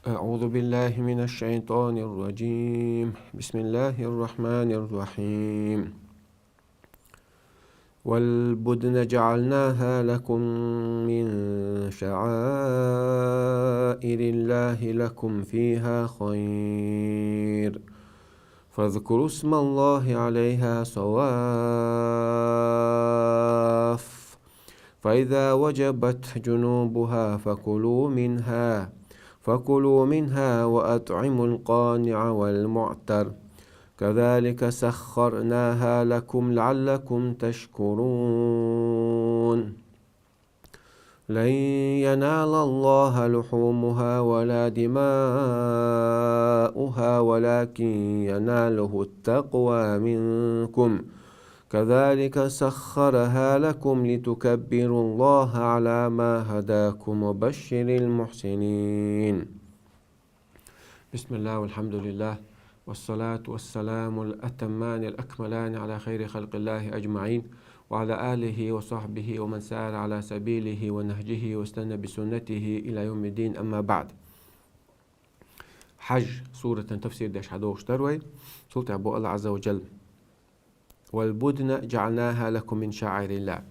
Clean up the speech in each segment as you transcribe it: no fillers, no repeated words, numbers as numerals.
أعوذ بالله من الشيطان الرجيم. بسم الله الرحمن الرحيم. والبدن جعلناها لكم من شعائر الله لكم فيها خير فاذكروا اسم الله عليها صواف فإذا وجبت جنوبها فكلوا منها وأطعموا القانع والمعتر كذلك سخرناها لكم لعلكم تشكرون لن ينال الله لحومها ولا دماؤها ولكن يناله التقوى منكم كذلك سخرها لكم لتكبروا الله على ما هداكم وبشر المحسنين. بسم الله والحمد لله والصلاة والسلام الأتمان الأكملان على خير خلق الله أجمعين وعلى آله وصحبه ومن سار على سبيله ونهجه واستنى بسنته إلى يوم الدين. أما بعد، حج سورة تفسير داش حدوش تروي سورة أبو الله عز وجل. والبدن جعلناها لكم من شعائر الله.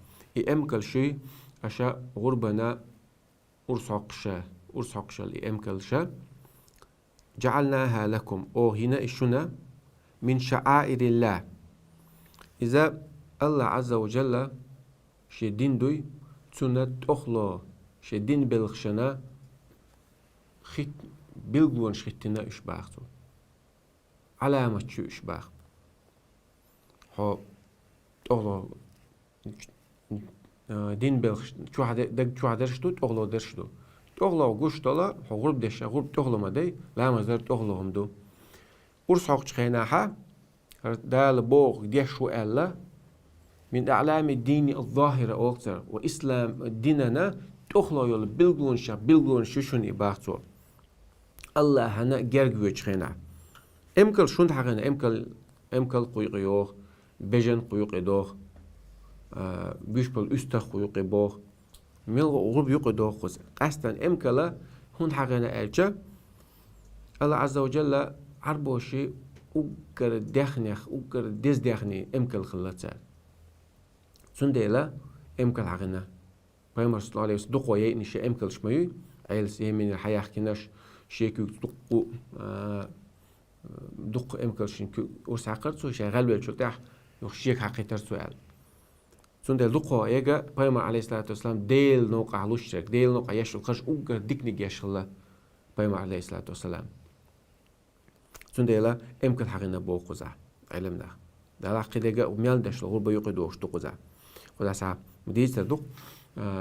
إمكل شيء أشاء غربنا أرسق شا إمكل شا جعلناها لكم أو هنا إشنا من شعائر الله. إذا الله عز وجل شدين دوي تسنة أخلا شدين بلغشنا خيت بلغون شختنا إشباختو علامة شو إشباخ ها أخلا دين بلغش شو هدرشتو أخلا درشتو أخلا وقوش طلا غرب دشة غرب أخلا ما دي لا مزدر أخلا هم دو ورس حق خيناها دال بوغ ديشو ألا من أعلام الدين الظاهرة أكثر وإسلام ديننا تخلى يول بلغون شون إباحتو الله هنا جرجو خينا إمكل شون حقنا إمكل قيقيوه بجن قيقيدوه بيشبل أستا قيقيبوه ملغ غرب يقيدوه خز قصدا إمكلا هون حقنا ألجا الله عز وجل عربوشي وقر دخنخ وقر دز دخني إمكل خلاتسال سنديلا إمكل حقنا بيمر صلى الله عليه وسلم دقوا يأني شيء إمكل شمي عيل سيمين الحياة كناش شيء دقوا دق إمكل شين ورس عقرتو شيء غلبة شلتاح يخشيك حقيقة سؤال سنديل دقوا يجا بيمر عليه الصلاة والسلام ديل نوقع لوشك ديل نوقع يشل خش وقر دكني يشل بيمر عليه الصلاة والسلام سنديلا إمكل حقنا بوقزع علمنا ده العقيدة جا وميال دش الغربة يقيدوش تقزع ولا ساعة مديز تردق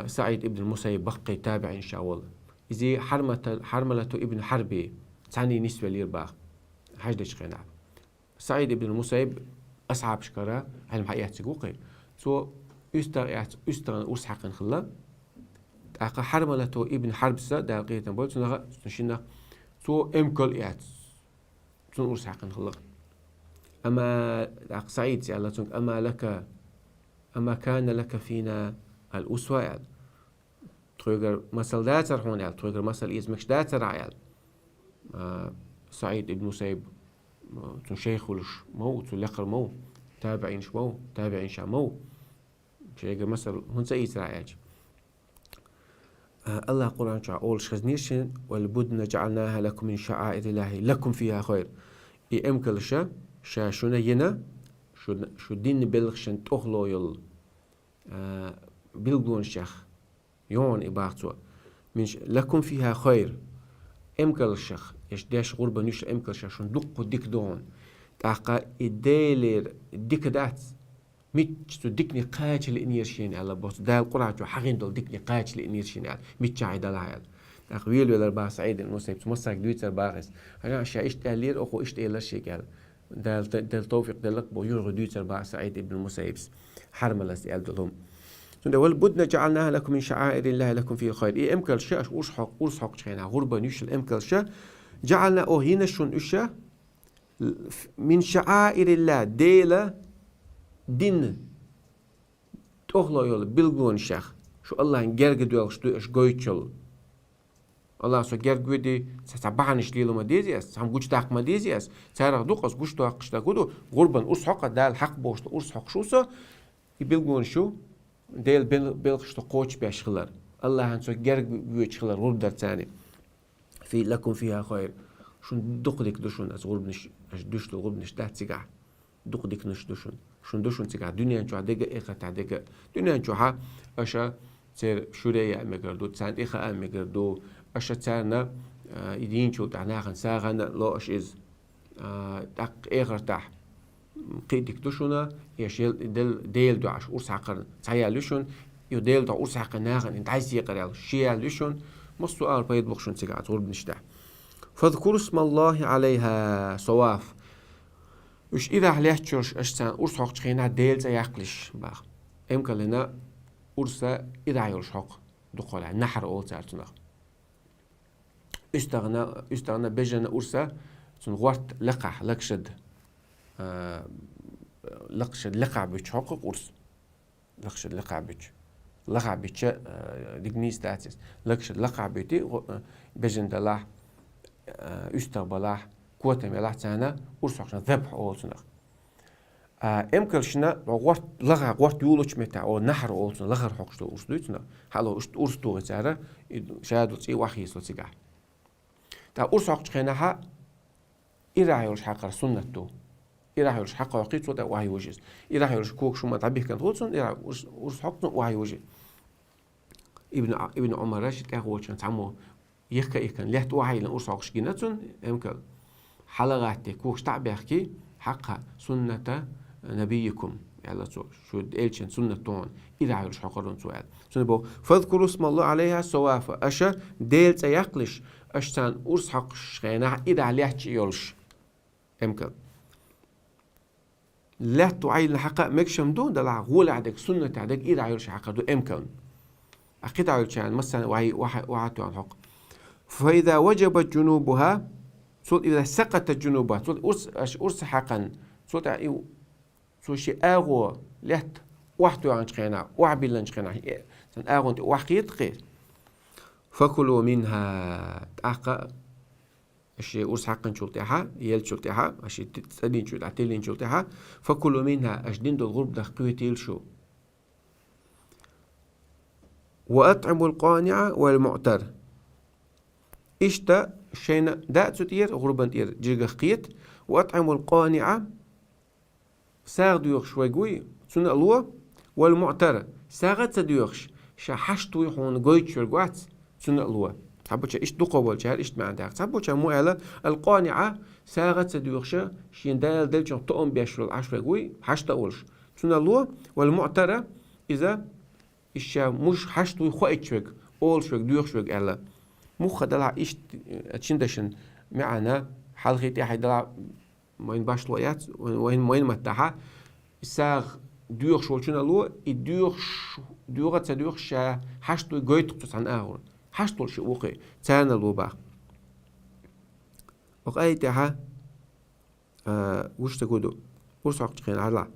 سعيد ابن المسيب بقي تابع إن شاء الله إذا حرملة ابن حربي تعني نسبة ليرباخ حاجة خينا سعيد ابن المسيب أصعب شكرا علم حقيقة سقوقي سو أستغن أسحق خلا أقا حرملة ابن حرب سا ده قيت نقول سنشنا سو إمكل إعت سن أسحق خلا أما سعيد سأل أما كان لك فينا الأسوة تغير مثل داتر هون تغير مثل إزمكش داتر عيال سعيد ابن مسيب تنشيخ ولش مو تلقر مو تابعين شمو تابعين شمو شيء مثل هون سعيد عيال الله قرآن شاء أول خزنيشن والبدن جعلناها لكم من شعائر الله لكم فيها خير إمكل شاشونا ينا شو دين بلغشن تخلو يل بلغون شخ يون إباحتو من لكم فيها خير إمكل الشخ إيش داش غربة نيش إمكل شخ شون دقو ديك دون تاقا إدالير ديك دات ميتشتو ديكني قاجل إنيرشين على بوس دال قرعة حقين دول ديكني قاجل إنيرشين على ميتشاعي دال هايل تاق ويل ويلر با سعيد المسيب تمسك دويتر باغس هنا أشياء إيش تالير أخو إيش تالير شيء قال دال توفيق دالك بو يورغ دويتر با سعيد ابن المسيبس حرملا سيال دلهم والبدن جعلناها لكم من شعائر الله لكم فيه الخير إيه إمكال شاء أرسحق شينا غربة نيش الإمكال شاء جعلنا هنا شون إشا من شعائر الله ديلا دين تخلا يول بلغون شخ شو الله نجرق دوال شتو إش قويتشل الله سو جرجودي سبحانش ليلو ما ديزياس هم جوش داق ما ديزياس سارق دوقس جوش داق قشتا كودو غربن أرس حق دال حق بوش أرس حق شوسا يبلغون شو ديل بلغش تقوش بيشخلر الله هنسو جرجود شخلر غرب در ثاني في لكم فيها خير شون دقدك دوشون از غربنش اش دوشتو غربنش ده تيجا دقدك نش دوشون شون دوشون تيجا دنيا انجو عدقة إيقا تعدقة دنيا انجو ها اشا تير شوريا اميقردو تساند إيقا اميقردو اشا تسارنا يدين شو تعناخن ساغن لو اش از دق إيقر تح قيدك دوشونا يشيل ديل دو عش أرس حقر تايا لشون يو ديل دو أرس حقر ناغن انت عايز يقرال شيا لشون مستوى البيض بخشون تيجا غربنش ده فاذكروا اسم الله عليها صواف وش إذا حليتشوش أشتان أرس حق تخينا ديل زي يقلش باخ إمكن لنا أرسا إذا عيرش حق دقولا نحر أول سارتنا استغنى بجنا أرسا تنغورت لقع لقشد لقشد لقع بيش حق أرس لقشد لقع بيش لقع بيش دقني ستاتيس لقشد لقع بيتي بجن دلاح استقبله كوتم يلاح تانا ورسخنا ذبح أولسنا إمكن شنا وقت لغة وقت يولش متى أو نحر أولسنا لغة حقشلو أرسلوتنا حلو أرسلو غزارة شادو تي وحي سلسجع تا أرسخ خناها إراهيرش حقر سنتو إراهيرش حق وقيت ودا وحي وجز إراهيرش كوك شو ما تعبيه كان تولسن أرسخ وحي وجز ابن عمر راشد كأخوة تعمو يحكي ليت وعي لأن أرسل عشقينتون يمكن حلقات كوش تعبيركي حق سنة نبيكم يعني شو ديلشن سنة تون إذا عيرش حقرون سؤال سنة بو فاذكروا اسم الله عليها سوافا أشا ديل تيقلش أشتان أرس حق شغينا إذا عليه يولش يمكن لا تعين الحق مكشم دون دلع غول عندك سنة عندك إذا عيرش حق دو يمكن أكيد عيرش يعني مثلا وعي عن حق فإذا وجبت جنوبها صوت إذا سقطت جنوبها صوت أرس حقا صوت شيء أغو لهت وحدو عن شخينا وعبيل عن شخينا سن أغو أنت وحقيتقي فكلوا منها تأقى الشيء أرس حقا شلتها يل شلتها الشيء تسدين شلتها تلين شلتها فكلوا منها أشدين دو الغرب دخقوه تيلشو وأطعموا القانع والمعتر إشتا شينا دات تير غربان تير جيغا قيت وأطعموا القانعة ساغ ديوخ شوي قوي سنة الله والمعترة ساغت سديوخش شحشتو يحون قويت شرقوات سنة الله تحبوش إيش دقوبول شهر إيش ما عندك تحبوش مؤلة القانعة ساغت سديوخش شين دال دلشن تقوم بيشر العشر قوي حشتا أولش سنة الله والمعترة إذا إيش مش حشتو يخويت شرق أول شرق ديوخ شرق ألا مخ دلع إيش تشندشن معنا حلقة تاعي دلع وين باش لويات وين متاحة ساغ ديوخ شو شنو لو ديوخ تديوخ شا حشتو جويت تسعن أهون حشتو شيء وقي تانا لو با وقاي تاعها وش تقولوا ورسق تخين على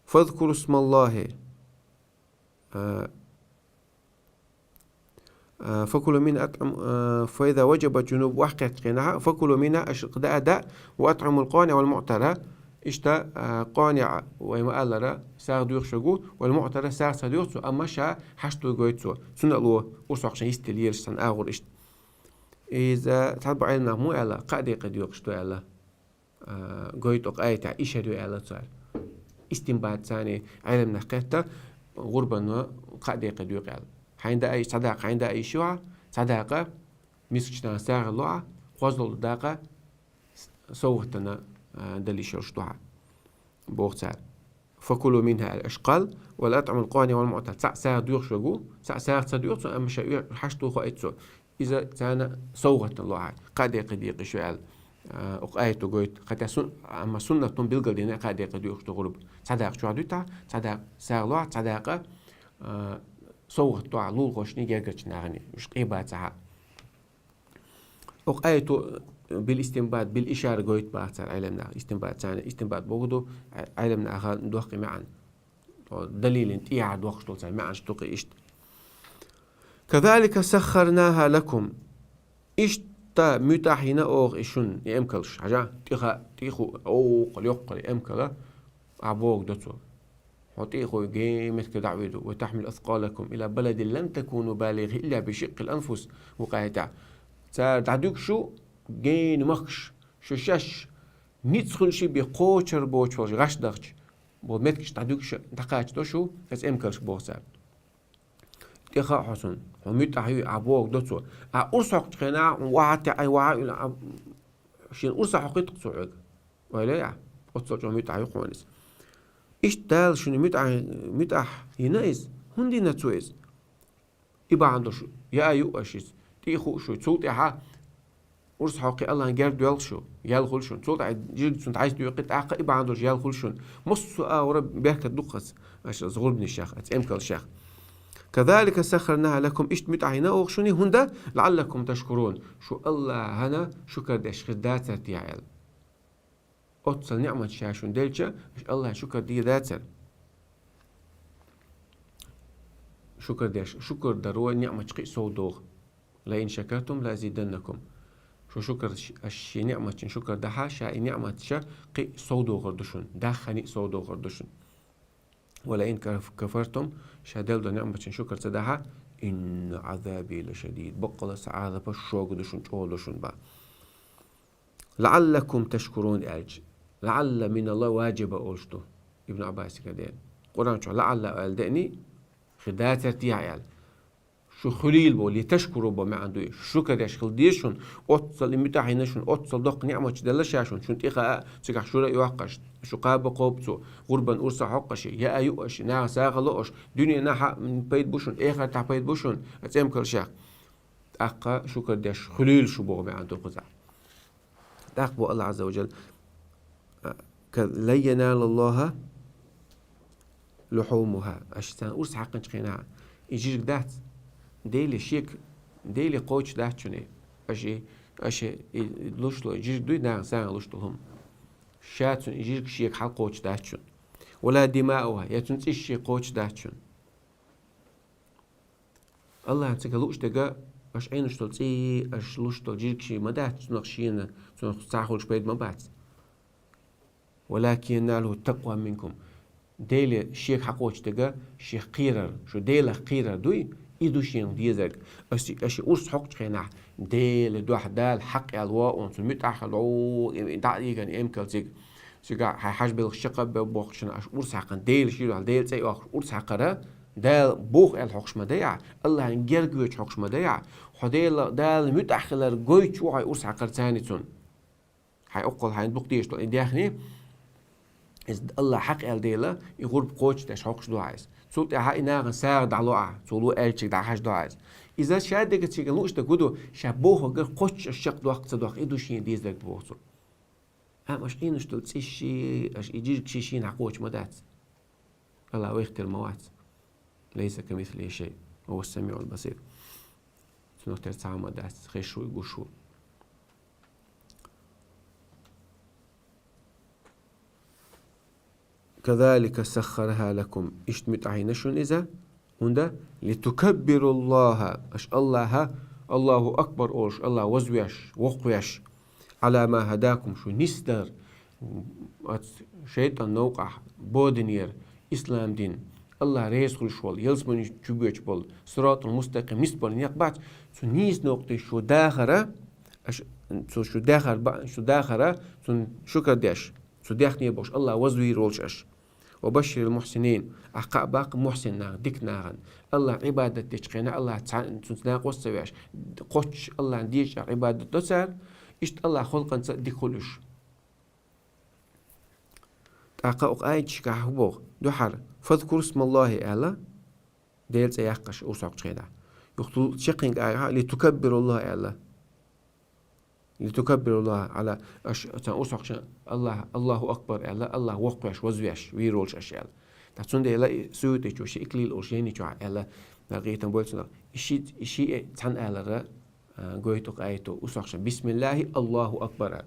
فاذكروا اسم الله فكلوا من أطعم فإذا وجب جنوب وحقت قناعة فكلوا منها أشقداء داء وأطعموا القانع والمعترة إشتا قانع وما ألرا ساغ ديوخ شغو والمعترة ساغ سديوخ أما شا حشتو جويتسو سنة الله ورسق شان يستلير سن آغر إشت إذا تحبوا علينا مو ألا قادي قد يوخشتو ألا جويتوك آيتا إشهدو ألا تسال استنباد ثاني علم نحقيتا غربا قادي قد يوخ ألا عند أي صداقة عند أي شوع صداقة مسكتنا ساغ اللوعة خوزل داقة صوتنا دلي شرشتوها بوغتال فكلوا منها الأشقال والأطعم القانع والمعتل ساغ ديوخ شغو ساغ تديوخ أما شاوير حشتو خواهيتسو إذا تانا صوت اللوعة قد شوال أقايتو قويت أما سنة بلغل دينا قد يقديوخ تغرب صداق شوع دوتا صداق ساغ لوعة صداقة صوت توع لول غشني جاكش نغني مش قيباتها أقايتو بالاستنباط بالإشارة قويت بأكثر علمنا استنباط ثاني استنباط بوجدو علمنا أخذ ندوخي معا دليل انت إيعاد وقت طول معا شتوقي إشت كذلك سخرناها لكم إشتا متاحينا أوغ إشون يأمكلش حاجة تيخو أو قل يقل يأمكلا عبوغ دوتو وتيخو جيمت كدعويدو وتحمل أثقالكم إلى بلد لم تكونوا بالغه إلا بشق الأنفس وقايتا دعدوك شو جين مخش شو شاش نيتسخل شي بقوشر بوشر غش دغش بومتكش دعدوك شو دقاش دو شو بس أمكلش بوغساب تيخا حسن وميت أحيو عبوغ دوتو أرسق تخنا وعتا أي وعا شين أرسق حقيقة سعود ولا يا أرسق وميت أحيو قوانيس إيش تال شنو متأح ينايز هندي نتويز إبا عنده شو يا أيو أشيز تيخو شو تصوت إحا ورس حقي الله نجرد يلشو يلخل شون تصوت جيل سنت عايز تيقت أحا إبا عنده يلخل شون مص ورب بيحكي دقس أش صغور بن الشيخ أتأمكل الشيخ كذلك سخرناها لكم إيش متأحينا أو شوني هندا لعلكم تشكرون شو الله هنا شكر داش خدات ترتيعل أتصل نعمة شاشون دلجة مش الله شكر دي ذاتر شكر داش شكر دروا نعمة شقي صودوغ لئن شكرتم لأزيدنكم شو شكر الشي نعمة شكر دها شا نعمة شقي صودوغ غردشون دخني صودوغ غردشون ولئن كفرتم شادل دو نعمة شكر تدها إن عذابي لشديد بقل سعادة بشوق دشون تولشون با لعلكم تشكرون ألج لعل من الله واجب أولشتو ابن عباس كدين قرآن شو لعل ألدأني خدات ارتياعيال شو خليل بو اللي تشكروا بو ما عنده شكر ياش خلديشون أتصل متاحينشون أتصل دق نعمة دلشاشون شون تيخا تيخا شو رأي وقش شو قاب قوبتو غربا أرسا حقشي يا أيوش نا ساغلوش دنيا ناحا من بيت بوشون إيخا تاع بيت بوشون أتسام كل شيخ أقا شكر داش خليل شو بو ما عنده قزع تقبو الله عز وجل لن ينال الله لحومها أشتان أرس حقا تقيناها يجيك دات ديلي شيك ديلي قوش دات شني أشي لوشلو يجيك دوي ناغ سان لوشلهم شاتون يجيك شيك حق قوش دات شن ولا دماؤها يتنسيش شي قوش دات شن الله عنتك لوش دقا أش أين شتول تي أش لوشتول جيك شي ما دات تنقشينا تنقصاحولش بيد ما بات ولكن يناله التقوى منكم ديلي شيخ حقوش دقا شيخ قيرر شو ديلا قيرر دوي إيدو شين ديزك أشي أرس حق تخينا ديل دو حدال حق الواء ونسو متأخلو دعيقا إمكال تيك سيقا هاي حاج بيلغ شقا بوخشنا أش أرس حقا ديل شيلو على ديل تي أرس حقا دال بوخ الحقش مديع الله نجرجوش حقش مديع حديل دال متأخلر جويتشو هاي أرس حقا تاني تون هاي أقل هاي نبقتيش تو إندياخني إز الله حق الديلا يغرب قوتش تاش حقش دعايز صوت هاي ناغن ساغ دعلوع صولو ألشك دعاش دعايز إذا شادك تيجي لوش تقولوا شابوه غير قوتش الشق دوق صدق إدو شين ديز لك بوصل أش إنش تلتسي شي أش يجيك شي نعقوش مدات الله ويختر موات ليس كمثله شيء هو السميع البصير سنو ترتاع مدات خيشو يقوشو كذلك سخرها لكم اشتمت عينشون إذا هندا لتكبروا الله أش الله أكبر أوش الله وزويش وقويش على ما هداكم شو نستر شيطان نوقع بودنير إسلام دين الله ريس خل شوال يلزمني تشبيش بول صراط المستقيم نسبر يقبعت شو نيس نقطة شو داخرة شو داخرة شو كداش شو داخني بوش الله وزوي رولش أش وبشر المحسنين أحقا باق محسن ناغ ديك ناغن الله عبادة تشقينا الله تنسناق وستوياش قوش الله ديش عبادة تسار إشت الله خلقا ديك خلوش تاقاق آيتش كحبوغ دوحر فاذكر اسم الله أعلى ديل سيحقش أوساق تشقينا يقتل شقينك آيها لتكبر الله أعلى لتكبر الله على أوساق الله أكبر أعلى الله وقوش وزويش ويرولش أشياء تحسون دي لا سويتش وشي إكليل أوشيني شو أعلى لقيتن بولتنا إشي تحن أعلى قويتك آيتو أوساق بسم الله الله أكبر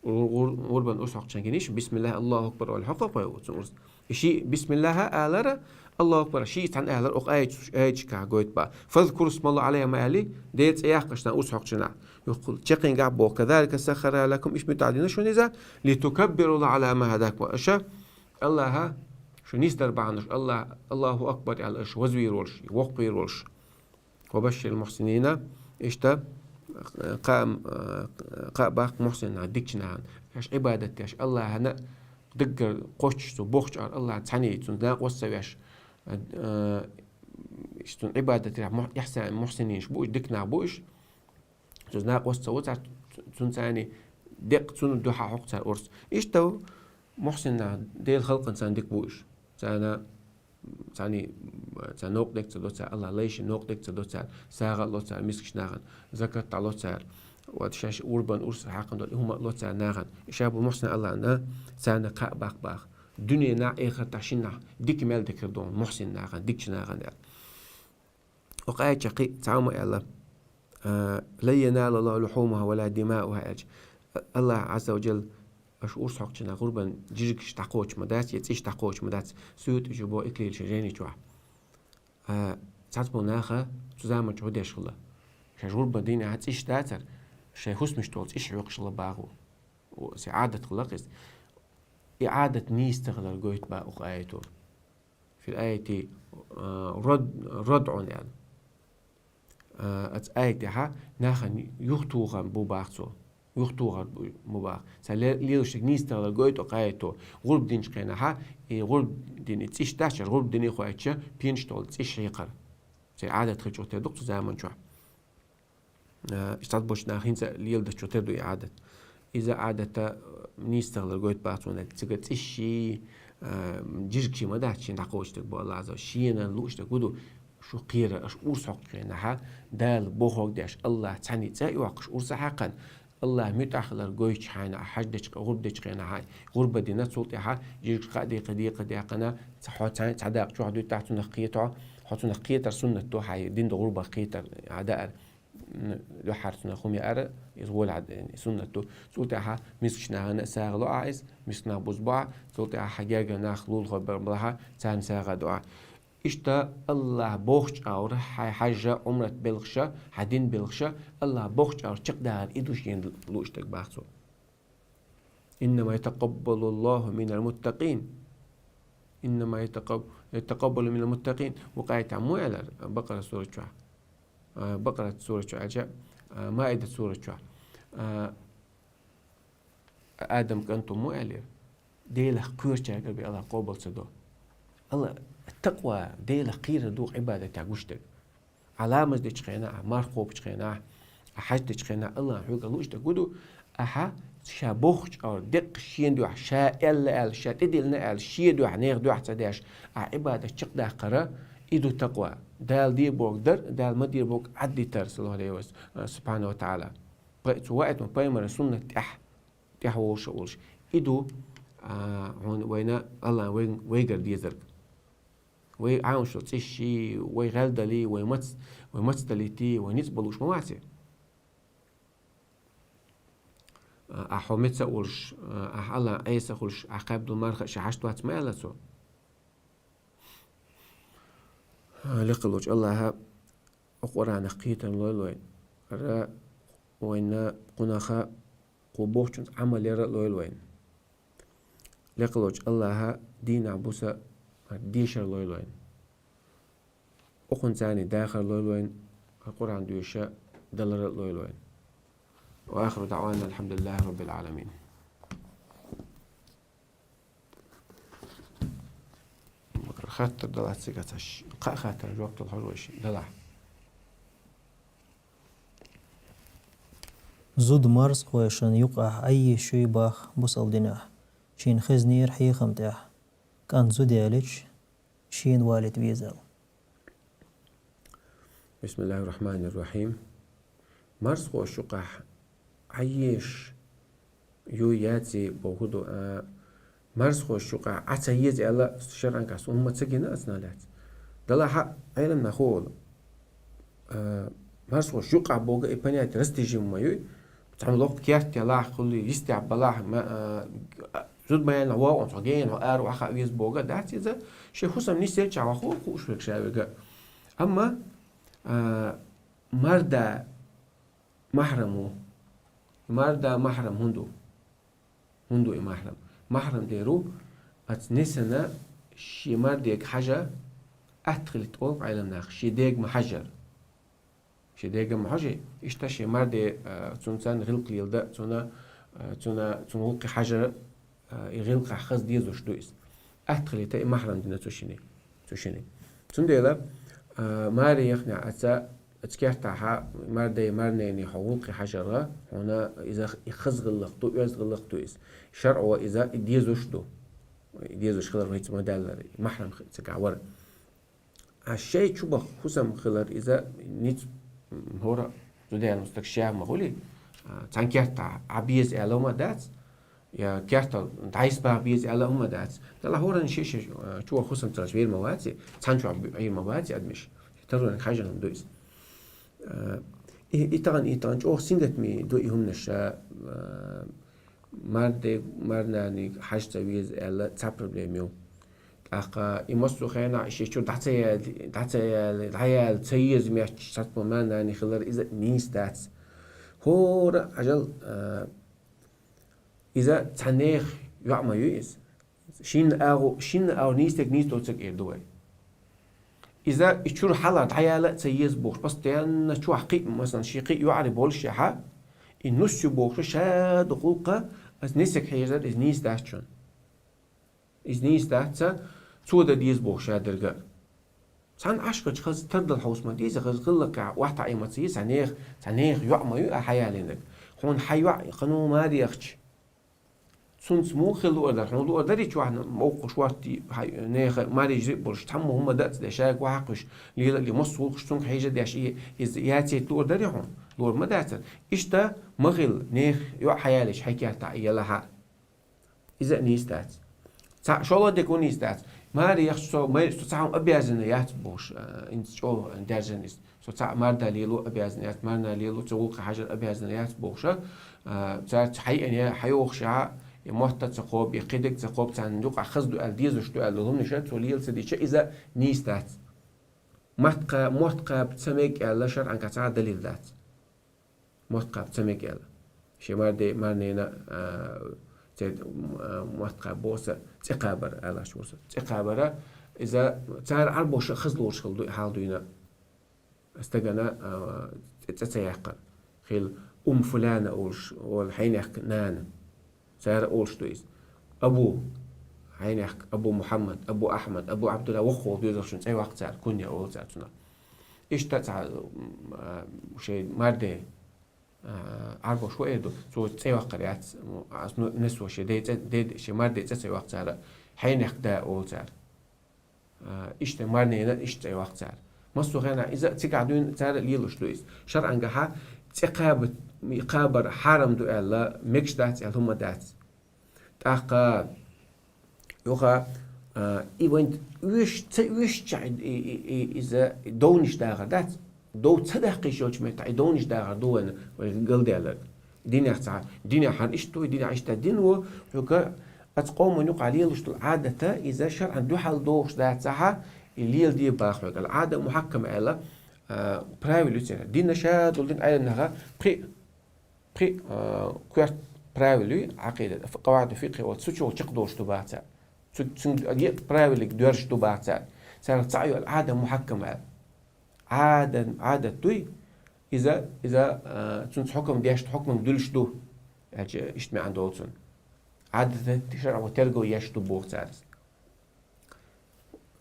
غربا أسحق شنجنيش بسم الله الله أكبر والحق ويوتس شيء بسم الله آلرة الله أكبر شيء عن آلر أق أيش كعجوت با فاذكر اسم الله عليه ما عليه ديت إياقشنا أسحق شنا يقول تقين جعبو كذلك سخر لكم إيش متعدين شو نزا لتكبروا الله على ما هداك وأشا الله شو نيستر بعنش الله أكبر على إيش وزوير ورش وقبير ورش وبشر المحسنين إشتا باق محسن ديكشنا اش عبادتي اش الله هنا دقر قوش تو بوخش الله تعني تون لا قوسويش اشتون عبادتي يحسن محسنين بوش دكنا بوش تون لا قوسو تون ثاني دق تون دوحا حق اورس اشتو محسن ديل خلق انسان ديك بوش ثانا ثاني نوق ديك تدوتسال الله ليش نوق ديك تدوتسال ساغ لوتسال مسكش ناغن زكاة لوتسال وتشاش أوربان أورس حقن دول هما لوتسال ناغن شابو محسن الله أنا ثانا قا باق دنيا نا آخر تشينا ديك مال دكردون محسن ناغن ديكش ناغن وقاية شقي تعامل الله لا ينال الله لحومها ولا دماؤها الله عز وجل اش أورس حقنا غربا جيجش تقوش مدات يتيش تقوش مدات سوت جبو إكليل شجاني جوا تعتبر ناخا تزامن جودش الله شجور بدين عاد إيش تاتر شيء حس مش تولت إيش يوقش الله باغو وسعادة خلقس إعادة نيستغل جويت باغو آيته في الآية ردع يعني آية ها ناخا يختوغا بوباغتو يختوغا مباغ ساليوش نيستغل جويت آيته غرب دين شقينا ها غرب دين إيش تاشر غرب دين إخواتش بينش تولت إيش يقر عادة خلشو تدق زمان شو استاد بوش ناخين ليل دشو تدو إعادة إذا عادة نيستغل جويت باتونا تسقط إشي جيجكشي ما داتشي نقوش تقبل الله عز وجل شينا لوش تقولوا شو قيرة أش أورسحق قينها دال بوخوك داش الله تاني تاي واقش أورسحقا الله متأخر جويتش حنا حجدش غربدش قينا هاي غربة دينا صوتها جيجك قدي قنا تحوتان تعداق شو عدو تحت نقيته حطونا قيتر سنة تو حي دين غربة قيتر عداء لو حرتنا خومي أر يزول عد سنة تو سولتها مسكنا هنا ساغلو عايز مسكنا بوزبع سولتها حجاجة ناخلول خبر بلها تان ساغ دعاء إشتا الله بوخش أور حاجة عمرة بلغشة حدين بلغشة الله بوخش أور تقدر إدوش ينلوش تكباخسو إنما يتقبل الله من المتقين إنما يتقبل من المتقين وقاية عمو على بقرة سورة شوح بقرة سورة شوح أجا مائدة سورة شوح آدم كنتم مو عليه ديله قيرش قلبي الله قبل صدو الله التقوى ديله قير دوق عبادة تعقوشتك علامة دي تشخينا مارقوب تشخينا حاج تشخينا الله حقوق الله تقولوا أها شابوخش أو دق شين دو شا ال شا تدلنا شي دو نير دو حتداش عبادة تشقدا قرا إدو تقوى دال دي بوك دال ما دي بوك عدي ترس الله عليه سبحانه وتعالى قيت وقت ما سنة تح وش إدو وين الله ويقر ديزرك وي عاون شو تشي وي غلدلي وي دليتي ونسبلوش مواسي أحومت سأولش الله عيسى خلش عقاب دو مرخ شعشت وات ما لسو لقلوش الله أقرأ نقيتا لوين را وين قناخا قبوش عمل يرى لوين لقلوش الله دين عبوسا ديشر لوين أخن ثاني داخل لوين القرآن دوشا دلر لوين وآخر دعوانا الحمد لله رب العالمين. خاطر دلع سيكاتش خاطر الوقت الحلوش دلع زود مارس خوشن يقع أي شيء باخ بوصل دينه شين خزنير حي خمته كان زود يالج شين والد بيزال. بسم الله الرحمن الرحيم. مارس خوش يقع عيش يو ياتي بوهدو مارس خوش شقع عتيز على شرعن كاس أمة سجينة أسنالات دلا حق علم نخول مارس خوش شقع بوجا إبنيات رستيجي مايو تعملوق كيرت يلاح كل يستعب بلاح ما زود ما ينوع وتعجين وأر وأخا ويز بوجا ده إذا شيء خصم نيسير شعوا خو خوش بك شاوي أما مردا محرم هندو محرم ديرو أتنسنا شي مردك حاجة أدخل تقول على الناخ شي ديق محجر إشتا شي مرد تونسان غلق يلدا تونا غلق حجر يغلق خز ديزوش دويس أدخل تا محرم دينا توشيني تنديلا ماري يخنع أتا اتكيرتاها مرنيني حقوق حجرة هنا إذا يخز غلقتو يز غلقتو إس شرع وإذا ديزوش خلر ريت مدال محرم تكعور الشيء شبه خصم خلر إذا نيت هورا زودي المستكشاف مغولي تانكيرتا عبيز ألوما دات يا كيرتا دايس بعبيز ألوما دات تلا هورا نشيش شو خصم ترشبير مواتي تانشو عبير مواتي أدمش ترى حاجة هم دويس إيطان جو سينجت مي دوي هم نشا مرداني حاجة تبيز ألا تبربليميو أخا يمسو خينا شيء شو دعتي تسيز ميش تطبو ما يعني خلر إذا نيس داتس هو عجل إذا تنيخ يعمى يويس شين أو نيستك توتك إردوي إذا يشور حلا دعيالة تسيز بوش بس تيان شو حقيق مثلا شيقي يعرف بولش يحا النص بوش شاد خلقة از نيستك حيزات إز نيس داتشون إز نيس داتسا سودا ديز بوش شادرجا سان عشقة خز تردل حوس ما ديز خز غلق واحد عيمة تسيز تنيخ يعمى يو حيالينك هون حيوع قانون ما ديخش سونس مو خلو أردر حنو لو أردري شو عن موقع شوارتي نيخ ما ريجي برش تحمو هم دات دشاك وحقش اللي مصو خشتون حاجة داش ياتي لو أردري هون لو ما دات إيش ده مغل نيخ يو حيالش حكي تعيا لها إذا نيستات شو الله ديكون نيستات ما ريخ سو ما تسعهم أبيازن يات بوش إنت شو درجنيس سو تسع مردا ليلو أبيازن يات مرنا ليلو تقول حاجة أبيازن يات بوشة تسع حقيقة حيوخشع محتاج تقوب يقيدك تقوب تندوق أخذ الديزوش دو اللهم نشات سوليل سديشة إذا نيستات محتقى بتسميك على شرعا كتاع دليل ذات محتقى بتسميك على شي مرنينا محتقى بوسة تقابر على شو تقابر إذا تعال عربوش خزلوش خلدو حال دوينا استجنا تتسيقر خيل فلانة أولش والحين يحكي نانا سير أولش دويس أبو حين يحكي أبو محمد أبو أحمد أبو عبد الله وخو بيزرشون أي وقت سير كونيا أول سيرتنا إيش تتعال شيء مردي عربو شو إيدو سو أي وقت ريات نسوة شيء ديد شيء مردي تسي وقت سير حين يحكي دا أول سير إيش تمرني إيش أي وقت سير مصو غينا إذا تقعدون سير ليلوش دويس شرعا جها يقابر حرم دو الله ميكش دات هم دات تاقا يوخا إيوانت ويش تعد إذا دونش داغر دات دو تصدقي شوش متع دونش داغر دوان ويقل ديالك ديني حان إشتو ديني عشتا دينو يوكا أتقوم نوق عليه لشتو العادة إذا شرعا دو حال دوش دات ساحا الليل دي باخ العادة محكمة على برايفي لوتسينا دينا شاد ولدين أيضا نها كويرت برايفي عقيدة قواعد الفقه وتسوتشو تقدوش تبعتها برايفي لك دورش تبعتها سنة تعيو العادة محكمة عادة توي إذا تنس حكم ديش حكم بدولش دو يعني إشتمع عن دولتون عادة تشرع وترجو يشتو بوغ تارس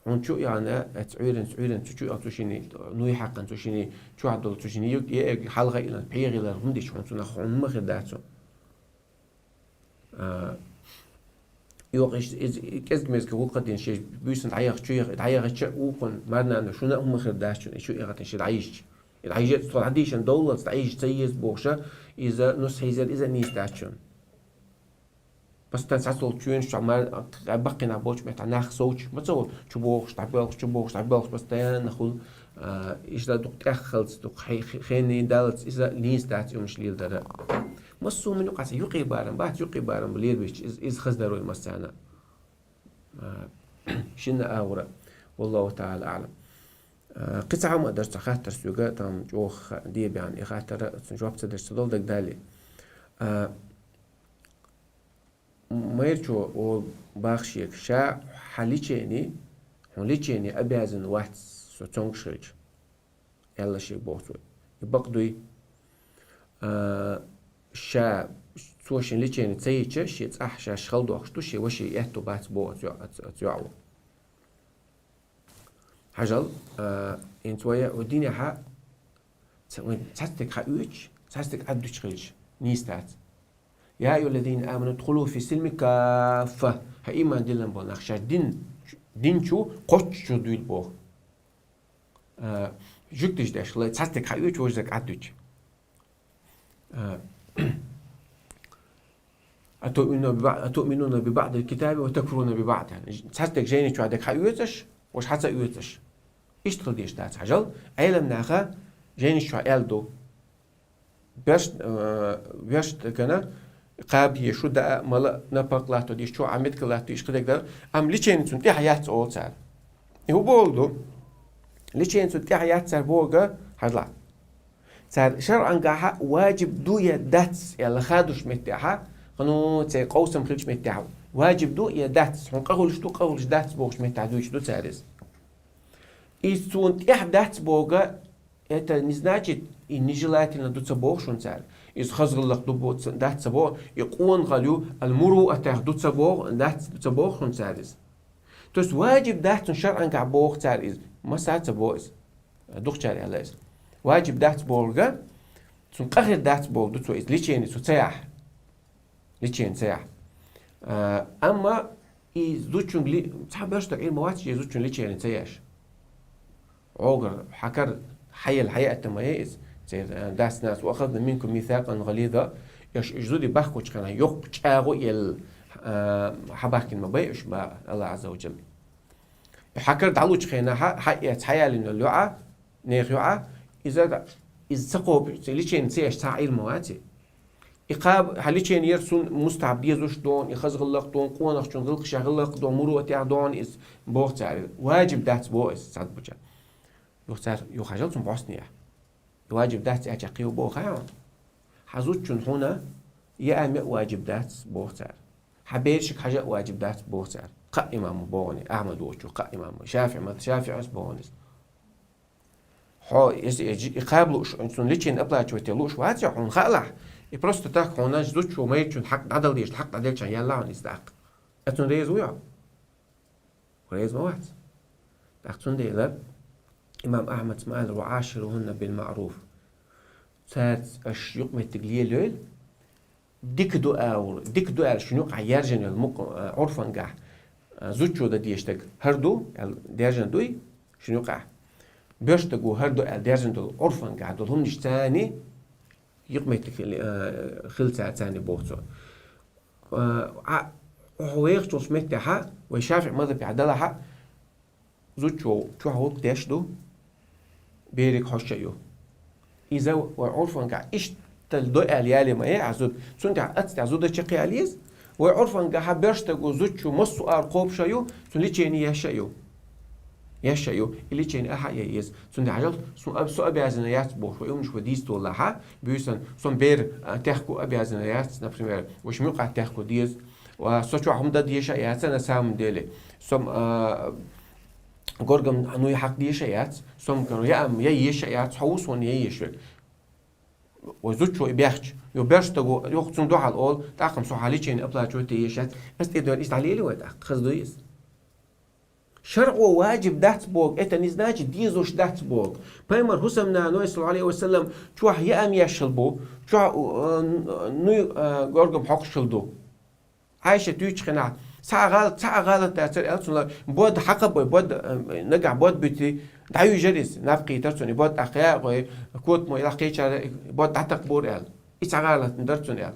ونشو يعني تعيرن تشو أتوشيني نوي حقا توشيني شو عدل توشيني يك حلقة إلى بيغي لهمديش ونسونا خون مخداتو يوقش كذا مزك وقتين شيء بيسن عياق شو وقن مرنا أنه شو نهم مخداتو شو إغتين شيء العيش صعديشن دولة تعيش تيز بوشة إذا نص هيزر إذا نيستاتشون بس تنسى تشوين شو عمال بقي نعبوش محتاج ناخ صوتش ما تصور شو بوخش تعبالش بس تيان نخل إيش ده دق تأخلت دق خيني دالت إذا نيستات يوم شليل ده مصو منو قاس يقي بارم بات يقي بارم بليل بيش إز خز دروي مسانا شنا أورا والله تعالى أعلم قطعة ما درت خاطر سوقا تام جوخ دي يعني خاطر جواب تدرس تدل دك دالي ما يرجو و باخشيك شا حليتشيني حليتشيني أبيازن واحد سوتونغ شريج يلا شي بوتو يبقدوي شا سوشن ليتشيني تسيتش شي تصح شا شخلدو أخشتو شي وشي يهتو بات بو أتيعو حجل انتويا وديني حا تستك حقوش تستك عدوش خلش نيستات يا أيها الذين آمنوا ادخلوا في السلم كافة هاي ما دلنا بنخشى دين شو قش شو دويل بو جوكتش داش لا تستك حقوش وجدك عدوش أتؤمنون ببعض الكتاب وتكفرون ببعض يعني تستك جيني شو عندك حقوش وش حتى يوتش إيش تقديش دات حجل علم ناخا جيني شو عيلدو بيش كنا قاب يشو دا ملا نبق لاتو ديش شو عمد كلاتو إيش كده كده أم ليشين سنتي حياة أول سال هو بولدو ليشين سنتي حياة سال بوجا هلا سال شرعا قاها واجب دوية داتس يلا خادوش متاعها قانون تي قوسم خلش متاعه واجب دو يا داتس هون قولش دو قولش داتس بوش متعدوش دو تسارس إيستون إح داتس بوغا إتا نزناجت النجلات اللي دو تسبوغ شون سار إز خزغل لك دو داتس بوغ يقون غاليو المرو أتاخ دو تسبوغ داتس دو تسبوغ شون سارس توس واجب داتس شرعا قاع بوغ سار إز ما سار تسبوغ دوخ شاري على إز واجب داتس بوغا تون قهر داتس بوغ دو تو إز ليشيني سو تسيح ليشين تسيح أما إزوجون لي تحبش تقول مواتش إزوجون ليش يعني تياش عوجر حكر حي الحياة تميز زي داس ناس وأخذنا منكم ميثاقا غليظا يش إجزودي بحكوش كان يق تشاغو يل حباكين ما بيش ما الله عز وجل حكر دعوش خينا حياة حياة لنا اللعة نيخيوعة إذا سقوب ليش يعني تياش تعير مواتي إقاب هليشين يرسون مستعبية زوج دون يخزغلق دون قوانخ شون غلق شغلق دون مرو تاع دون إس بوق تعرف واجب دات بو إس سعد بوجا يختار يخجل سون بوسنيا واجب دات أجاقيو بو خيان حزوج شون هنا يا واجب دات بوق تعرف حبيرشك حاجة واجب دات بوق تعرف قائمة بوني أحمد وشو قائمة شافع ما شافع أس بونس حو يقابلوا شون ليشين أبلا شويتلوش واتش حون خلع просто так он наш зуч умеет чун хак дадал диш хак дадал чан ялла он истак этун рез уя рез موات تاختون ديلا إمام أحمد سمعال وعاشرهن بالمعروف سات أش يقمة تقليل ديك دو شنو عيارجن المق عرفا قاع زوجو دا ديشتك هردو ديرجن دوي شنو قاع بيشتقو هردو ديرجن دو عرفا قاع دولهم نشتاني يقمتك خلصة ثاني بوقته هو يخصص متها ويشافع ماذا بعدلها زوجو شو هو قديش دو بيرك حشيو إذا وعرفا قاع إيش تلدو أليالي ما يعزود سون قاع أتعزود الشقي أليز وعرفا قاع بيرشتقو زوجو مصو أرقوب شيو سون ليشيني يشيو يشيو اللي تشين أحا ييز سون عجل سون أبسو أبي عزنيات بوش ويومش وديس تولها بيوسن سون بير تحكو أبي عزنيات نفسمير وش ميقع تحكو ديز وسوشو هم دا ديشا ياتنا سام ديلي سوم غورغم نوي حق ديشا يات سوم كانوا يأم ييشا يات حوس ون ييشوك وزوجو يبيخش يبيرشتغو يوختون دو على الأول تاقم سو حالي تشين أبلا تشوتي ييشات بس تقدر إستعليلي ويداق خزدو يز شرع واجب دات بوغ إتا نزناج ديزوش دات بوغ بايمر حسمنا نوي صلى الله عليه وسلم شوح يأم يشلبو شوح نوي غورغم حق شلدو عايشة تيوش خناع ساعة غالط تأثير ألسون بود حقب بود نقع بود بيتي دعيو جريس نافقي ترسوني بود أخياء كوت مو يلاقيش بود عتق بور إل إيش غالط ندرسون إل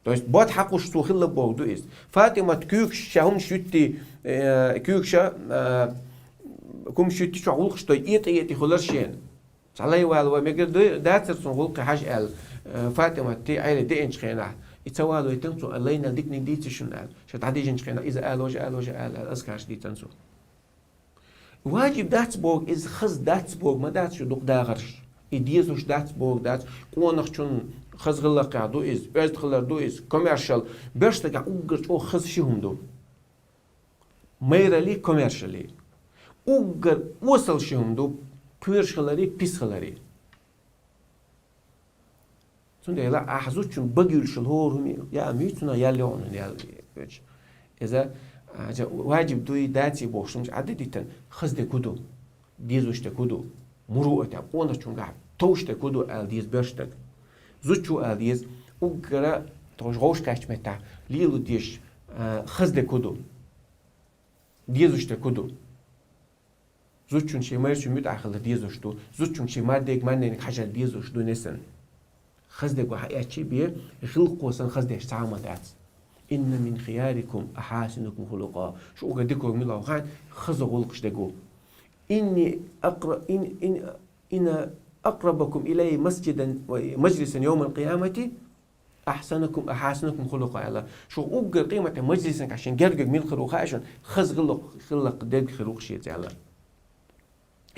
دوست بود حقوش سو خل بوغ دو إس فاطمة كيوكش شاهم شوتي كيوكشا كم شوتي شو غلقش تو إيتي خلرشين على يوال ومقدر داتر سون غلق حاج إل فاطمة تي عيلة دي إنش خينا يتوالو يتنسو اللينا ديك نديت شنال شتعدي إنش خينا إذا قال وجه قال أذكرش دي تنسو واجب داتس بوغ إز خز داتس بوغ ما داتس يدوق داغرش إديزوش داتس بوغ داتس قونخ شون خز غلق قاعدو إز أرد خلر دو إز كوميرشال برشتك أوغرش أو خز شيهم دو ميرالي كوميرشالي أوغر وصل شيهم دو كويرش خلري بيس خلري تون لا أحزوش شون بقيرش الهورهم يا ميتنا ياليون يالي إذا واجب دوی داتی باشمش عددیتن خزده کدو دیزوشته کدو مروعته اونه چونگه توشته کدو ال دیز برشتگ زوچو ال دیز اوگره توشغوش کشمتا لیلو دیش خزده کدو دیزوشته کدو زوچون شی مرچون میت اخل دیزوشتو زوچون شی مردک من نی خجل دیزوشتو نسن خزده گو حیاتی بیه خلق قوسن خزده سامدات إن من خياركم أحاسنكم خلقا شو قدكم من الله خان خذ غلقش دقو إن أقربكم إلي مسجدا ومجلسا يوم القيامة أحاسنكم خلقا يلا شو أقر قيمة مجلسا عشان جرجك من خلقا عشان خذ خلق دق خلق شيء يلا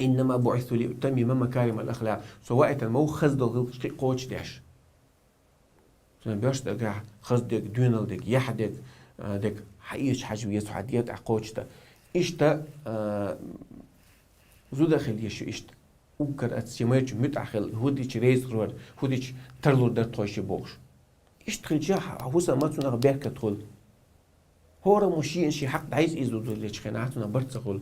إنما بعثت لأتمم مكارم الأخلاق سواء مو خذ الغلق قوش داش بيش دقة خصدك دونال دك يحدك دك حقيقة حجم يسوع حديات عقوجته إشتا زود داخل يشو إشتا وكر أتسمعش متأخل هوديش رئيس رول هوديش ترلو در تويش بوش إشت خلجا هوسا ما تنا بيركة تقول هورا مشي إنشي حق عايز إزود اللي تخناتنا برتقول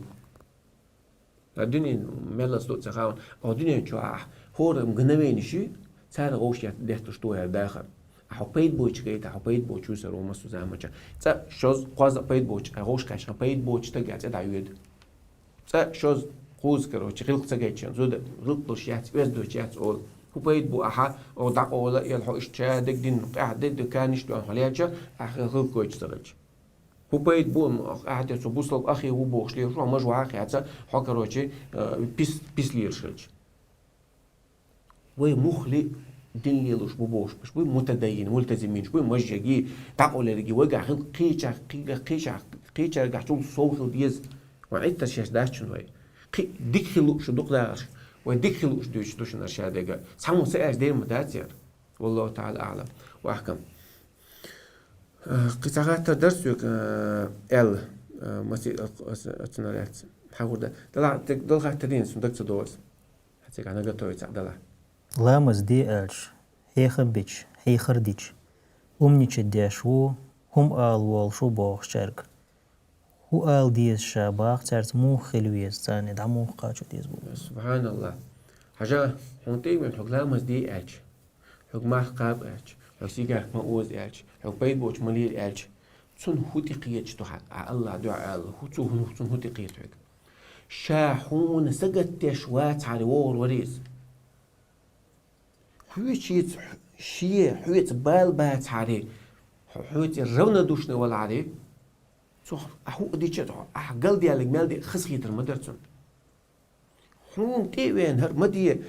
الدنيا ملص دوت سخاون أو الدنيا شو هورا مجنبين شيء صار غوش يتدهتش توه داخل حبيت بوش كيت حبيت بوش وسر ومسو زامجا تا شوز قاز حبيت بوش غوش كاش حبيت بوش تجات دعيود تا شوز قوز كرو تخلق تجاتشن زود غلطش يات بس دوشات أول حبيت بو أحا أو دع أول يلحق إشتشا دك دين قاعد دك كانش دو حلياتشا أخلق كويش ترج حبيت بو قاعد يسوبوسلك أخي هو بوش ليه شو مجوا أخي حتى حكروتشي بيس ليرشلج ومخلي دين ليلوش بوش مش بو متدين ملتزمين شو موجهي تعقل لرجي وجع خل قيچا رجع شو صوغ ديز وعيت تشاش داش شنو هي ديك خلو شو دوق داش وديك خلو شو دوش نرشا دغا سامو ساج دير مداتير والله تعالى اعلم واحكم قطعات درسك ال مسي اتنالات حاول ده دل خاطرين صندوق تدوس حتى انا قلت له لامز دي ألش هي خبيش هي خرديش أمنيش الداشو هم آل وال شو باخ شرق هو آل ديز شاباخ تارت مو خلويز تاني دعمو قاچو ديز بو سبحان الله حاجة هونتي من حق لامز دي ألش حق ما قاب ألش حق سيجا مأوز ألش حق بيت بوش مليل ألش سن هوتي قيتش تحق الله دعاء الله هو سن هوتي قيت حق شاحون سقت تشوات على وور وريز حويت شيء حويت بات عليه حويت الرونة دوشنا ولا عليه سو أحو ديش أحقل ديالك مال دي خسيت المدرسة حون تيوين هر مدية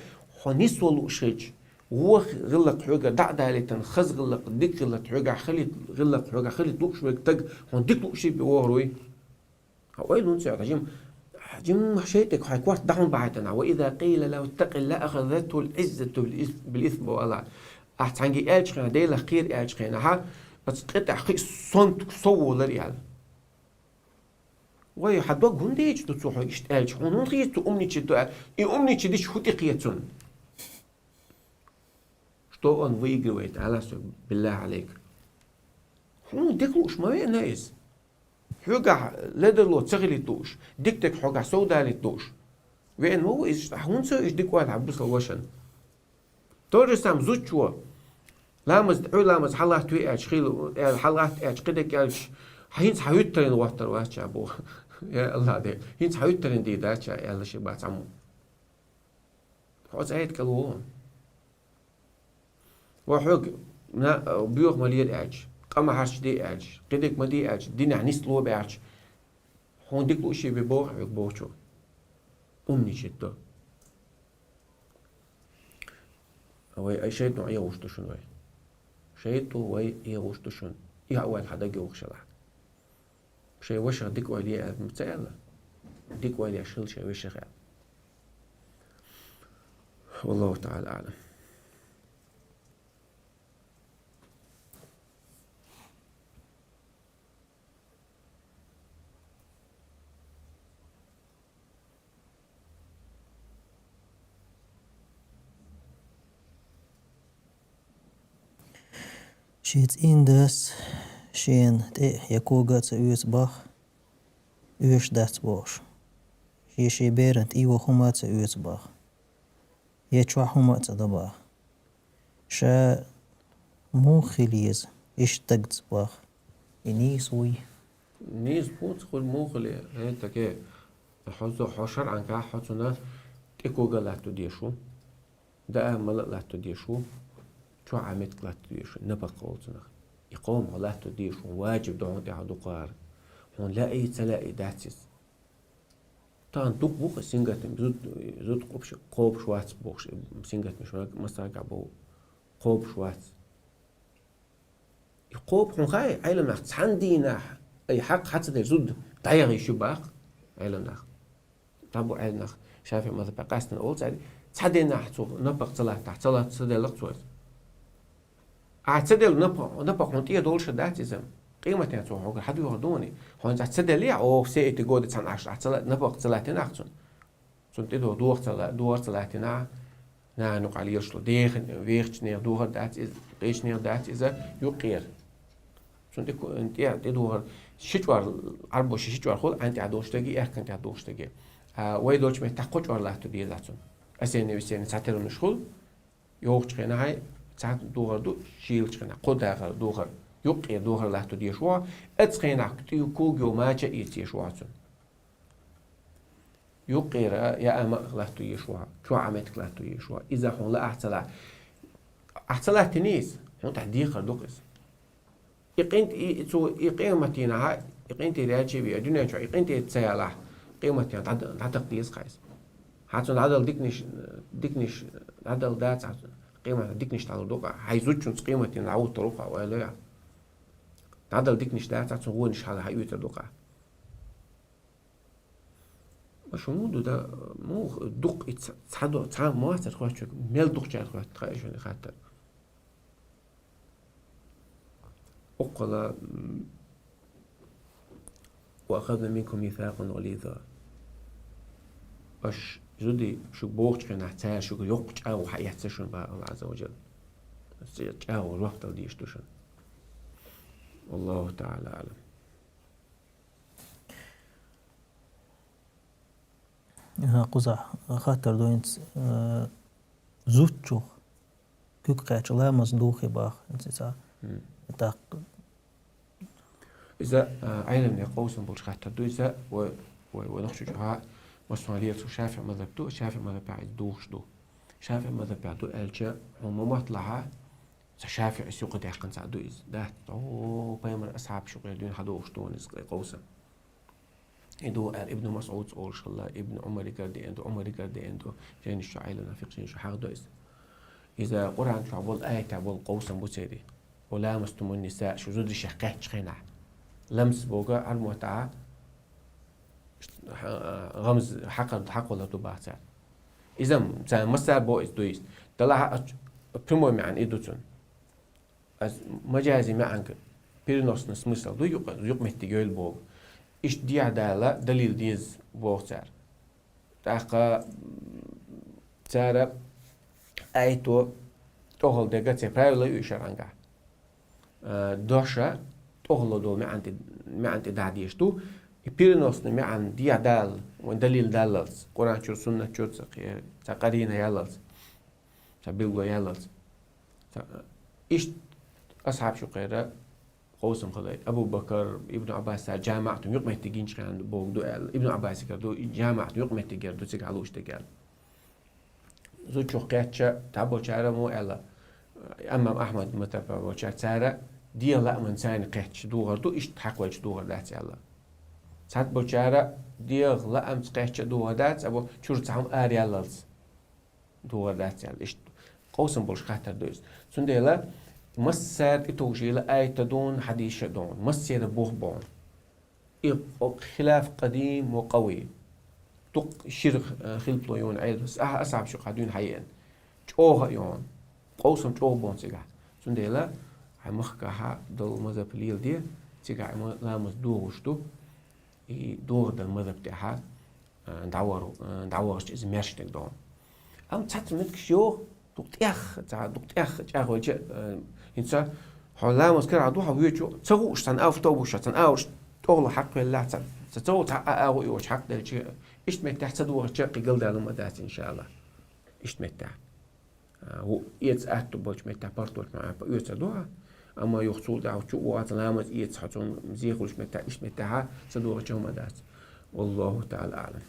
حنيس ولو شيء هو غلق حوجة دع لتن خز غلق ديك غلق حوجة خليت غلق حوجة خليت لوش بيكتج حون ديك لوش بيوهروي هواي لون سعد جم شيتك حيكوات دعم بعدنا وإذا قيل له اتق الله أخذته العزة بالإثم والله أحتنجي ألش خنا ديلا خير ألش خنا ها بس قطع خي صنت صو لريال وي حدوق هنديش تروح يشت ألش هون خيت أمني تشدو أمني تشديش خوتي قيتون شتو أن ويجويت على بالله عليك هون ديكلوش ما وين نايس حوجع لدرلو تغلي توش ديكتك حوجع سودا للتوش وين هو إيش هونسو إيش ديك واحد عبوس الوشن تورسام زوجوا لامز حلاه توي أش خيل حلاه أش قدك أش هينس حيوترين واتر واش أبو يا الله ده هينس حيوترين دي داش يلا شبات عمو حوز عيد كلوون وحوج بيوخ مليل أش قام هرش دي أج قدك ما دي أج دي نعنيس لو بأج هون ديك لو شيء ببوح هو أي شيء نوع يغوشتشون وي شيء تو وي يغوشتشون يا أول حدا جوخشلا شيء وش ديك ولي متسألة ديك ولي أشيل شيء وش غير والله تعالى أعلم. Shit in das shen te yakoga te uitbach uurs dat boos. Je berend iwo homa te uitbach. Je chwa homa te dabach. Sha موخليز اشتقت باخ إنيس وي نيز بوت خل موخلي هيك كي حوزو حشر عن كا حوزنا تيكو غلاتو ديشو دا ملاتو ديشو شو عملت غلاتو ديشو نبقى قولتنا يقوم غلاتو ديشو واجب دعون دي عدو قار هون لا اي تلاقي داتيس تان دوك بوخ سينغاتم زود قوبش قوب شوات بوخ سينغاتم شو مثلا قابو قوب شوات يقوب خنخاي عيلم ناخ تحندينا أي حق حتى ده زود دايغي شباق عيلم ناخ تابو عيلم ناخ شافي ماذا بقاستن أول سعدي تحدينا حتو نبق صلاة تحت صلاة صدق صوت أعتدل نبق نطية دول شدات إزم قيمة تنسو حوك حد يهدوني هون تعتدل ليه أو سيئتي قودة سان عشر نبق صلاة ناخ تيدو دور صلاة ناخ نانوق على يرشلو ديخن ويخش نير دوغر دات إز قيش نير دات إذا يقير انت دوغر شجوار عربو شجوار خود انت عدوشتگی احكنت عدوشتگی وای دوچ مه تقوچ ور لاتو دی زاتون اسين نويسين ساترون شخول يوق چخنا هاي سات دوغر دو شيل چخنا قداغر دوغر يقير دوغر لاتو دي شوا اتخنا تيو كوغو ماچا ايتي شواتون يقير يا اما لاتو يشوا شو عملت لاتو يشوا اذا هون لا احتلا تنيس هون تحديق دوقس يقينت يقيمتينا هاي يقينت لاجي بي ادنا شو يقينت تسيالا قيمتي تعتق ديس قيس حتى العدل ديكنيش العدل دات قيمة ديكنيش تعال دوقا هيزوتشون قيمتي نعود طرقها ولا العدل ديكنيش دات تسوونش على هيوت دوقا مش مودو ده مو دق تصحدو تصحد ما تخوش ميل دق جات خوش تخايش من خاطر أقلا وأخذنا منكم ميثاقا غليظا أش جدي شو بوقت كنا نحتاج شو يوقت أو حياة سشون بقى الله عز وجل أو الوقت اللي يشتوشن والله تعالى أعلم. ها قزح خاطر دوينت زوتشو كيك قاعد لا مصدوخي باخ انت تا إذا علم يقوسم بوش خاطر دو إذا ونخشوا جها مسؤولية شافع ماذا بدو شافع ماذا بعد دوش دو شافع ماذا بعد دو ألجا هم مطلعها شافع السوق ده قن سعدو إز ده أو بيمر أصحاب شغل دون حدوش دون إز قوسم إدو ابن مسعود أول شاء الله ابن عمر يقدر عنده عمر يقدر عنده جين الشعيل نافقين شو حق دو إز إذا قرآن شعبول آية تعبول قوسم بوسيدي ولا مستم النساء شو زود الشقات شخينا لمس بوجا المتعة غمز حق ولا تبعت إذا مثلا مسار بو إستويس طلع بريمو عن إيدوتون از مجازي معك بيرنوس نسمسل دو يق مهتجول بوج إيش دي عدالة دليل ديز بوغتار تاقا تارا أيتو تهل دقة تبرايو لا يشرعنجا دوشة تهل دول ما عند دعديشتو بيرنوس ما عند دي عدال ودليل دالز قرآن شو سنة شو تقرين يالز تبيلو يالز إيش أصحاب شو قيرة قوسم خلاي أبو بكر ابن عباس جامعته يقمه تجينش كان بوق دو ابن عباس كردو جامعته يقمه تجير دو تيجي علوش تجير زو شو قيتشا تعبوا شارع مو إلا أمام أحمد متابع وشار سارة دي لا من ثاني قيتش دوغر دو إيش تحق وجه دوغر دات يلا ساعات بوشارة دي لا أمس قيتش دوغر دات أبو شو تعم أريالز دوغر دات يلا إيش قوسم بولش خاطر دوز سنديلا مسار إتوجيلا آية دون حديث دون مسير بوه بون خلاف قديم وقوي تق شرخ خلطو يون عيل بس أصعب شو قادون حيان جوه يون قوسم جوه بون سيجا سنديلا مخكها دل مذهب ليل دي سيجا لامس دوغشتو دور دل مذهب تاعها دعورش إز ماشتك دون أم تحت منك شو دكتيخ وجه إنسان حلامس كده عدوها ويجو تسووش تنأوف توبوش تنأوش تغلى حق الله تسوو تحقق يوش حق ده شيء إيش متاح تدور شيء قل ده لما دات إن شاء الله إيش متاح هو يتس أكتب متاح برضو مع يتسدوها أما يخصو ده شو وقت لامس يتس حتون مزيخوش متاح إيش متاح تدور شيء ما دات والله تعالى أعلم.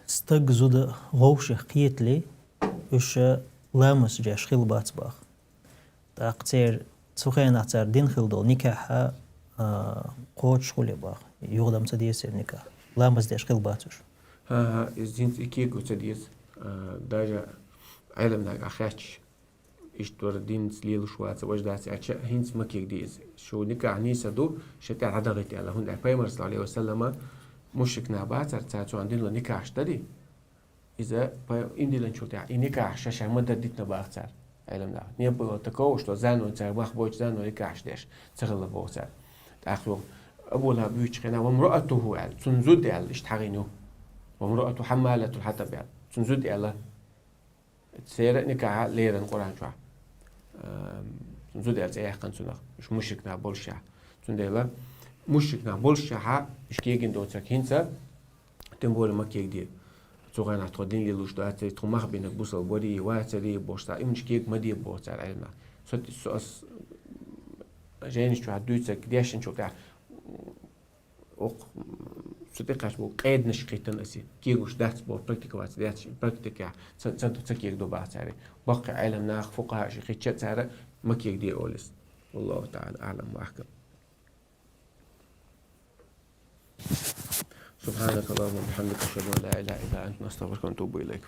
ستق زود غوش قيتلي وش لامس جاش خيل باتباخ تاقتير تسوخين اعتار دين خيل دول نكاحا قوش خولي باخ يغدم تديسير نكاح لامس داش خيل باتوش زينت إكيكو تديس داجا علم ناقا خاتش إشتور دين سليل شوات وجدات أشياء هينس مكيك ديز شو نكاح نيسا دو شتى عدغتي على هون البيمر صلى الله عليه وسلم مشك نابات تاعتو عندنا لو نكاح تدي إذا إندي لنشوف تاع نكاح شاشة مدة ديتنا باختار علم ده نيبو تكوش لو زانو تاع باخ بوش زانو نكاح داش تغلب بوتار تأخذ أبوها بيوش خنا وامرأته على تنزد على اشتحقينه وامرأته حمالة الحطب على تنزد على تسير نكاح ليرن القرآن شو تنزد على زي قنصنا مش مشكنا بولشة تندلا مشكنا بولشة مش كيجين دوتك هنسا تنبول ما كيك دي تغير نعتقدين للوش داتي تخمخ بينك بوصل بودي واتري بوشتا إمش كيك مدي بوتر علمنا صوت السؤال جاينش شو هدوتك ديش نشوف تاع صديقاش بو قيد نشقيتن أسي كيغوش دات بو براكتيكا وات داتش براكتيكا سنتو تكيك دو باعتاري بقى علم ناخ فقهاء شقيت تارا ما كيك دي أولس والله تعالى أعلم وأحكم. سبحانك اللهم وبحمدك أشهد أن لا إله إلا أنت نستغفرك ونتوب إليك.